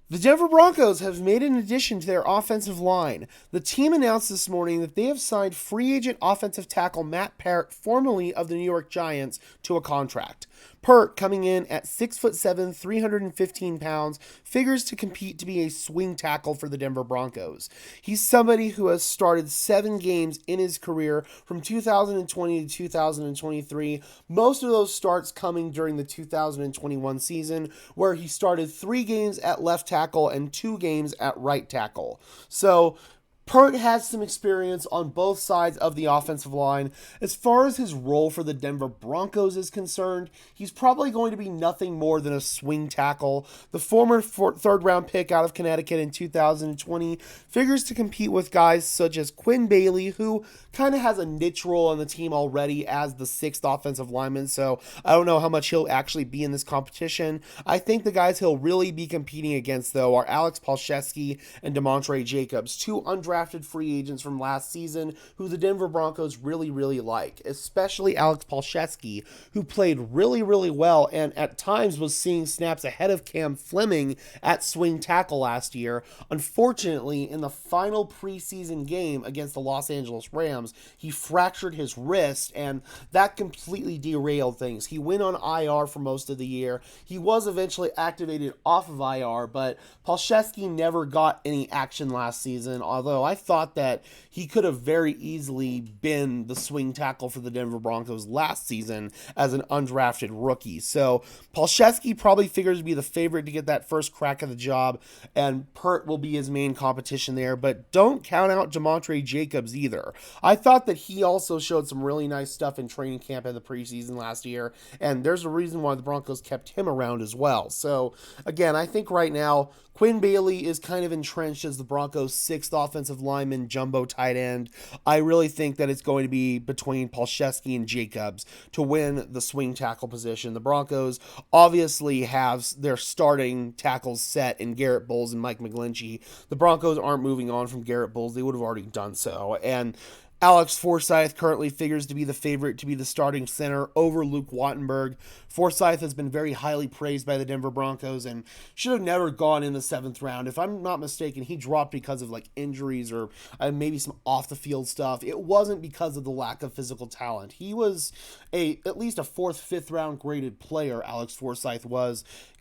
The Denver Broncos have made an addition to their offensive line. The team announced this morning that they have signed free agent offensive tackle Matt Peart, formerly of the New York Giants, to a contract. Peart, coming in at 6'7", 315 pounds, figures to compete to be a swing tackle for the Denver Broncos. He's somebody who has started 7 games in his career from 2020 to 2023, most of those starts coming during the 2021 season, where he started 3 games at left tackle and 2 games at right tackle. So Peart has some experience on both sides of the offensive line. As far as his role for the Denver Broncos is concerned, he's probably going to be nothing more than a swing tackle. The former third round pick out of Connecticut in 2020 figures to compete with guys such as Quinn Bailey, who kind of has a niche role on the team already as the 6th offensive lineman, so I don't know how much he'll actually be in this competition. I think the guys he'll really be competing against, though, are Alex Palczewski and Demontre Jacobs, 2 undrafted free agents from last season who the Denver Broncos really, really like, especially Alex Palczewski, who played really, really well and at times was seeing snaps ahead of Cam Fleming at swing tackle last year. Unfortunately, in the final preseason game against the Los Angeles Rams, he fractured his wrist, and that completely derailed things. He went on IR for most of the year. He was eventually activated off of IR, but Palczewski never got any action last season, although I thought that he could have very easily been the swing tackle for the Denver Broncos last season as an undrafted rookie. So Palczewski probably figures to be the favorite to get that first crack of the job, and Peart will be his main competition there, but don't count out Demontre Jacobs either. I thought that he also showed some really nice stuff in training camp in the preseason last year, and there's a reason why the Broncos kept him around as well. So, again, I think right now Quinn Bailey is kind of entrenched as the Broncos' 6th offensive lineman, jumbo tight end. I really think that it's going to be between Palczewski and Jacobs to win the swing tackle position. The Broncos obviously have their starting tackles set in Garrett Bowles and Mike McGlinchey. The Broncos aren't moving on from Garrett Bowles. They would have already done so. And Alex Forsyth currently figures to be the favorite to be the starting center over Luke Wattenberg. Forsyth has been very highly praised by the Denver Broncos and should have never gone in the 7th round. If I'm not mistaken, he dropped because of like injuries or maybe some off the field stuff. It wasn't because of the lack of physical talent. He was at least a 4th, 5th round graded player. Alex Forsyth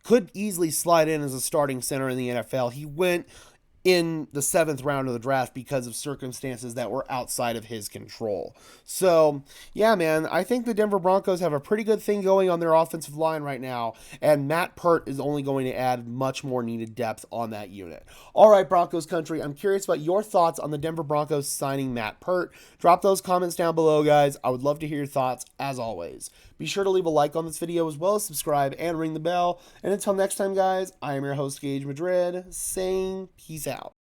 could easily slide in as a starting center in the NFL. He went in the 7th round of the draft because of circumstances that were outside of his control. So, yeah, man, I think the Denver Broncos have a pretty good thing going on their offensive line right now, and Matt Peart is only going to add much more needed depth on that unit. All right, Broncos country, I'm curious about your thoughts on the Denver Broncos signing Matt Peart. Drop those comments down below, guys. I would love to hear your thoughts, as always. Be sure to leave a like on this video as well as subscribe and ring the bell. And until next time, guys, I am your host, Gage Madrid, saying peace out.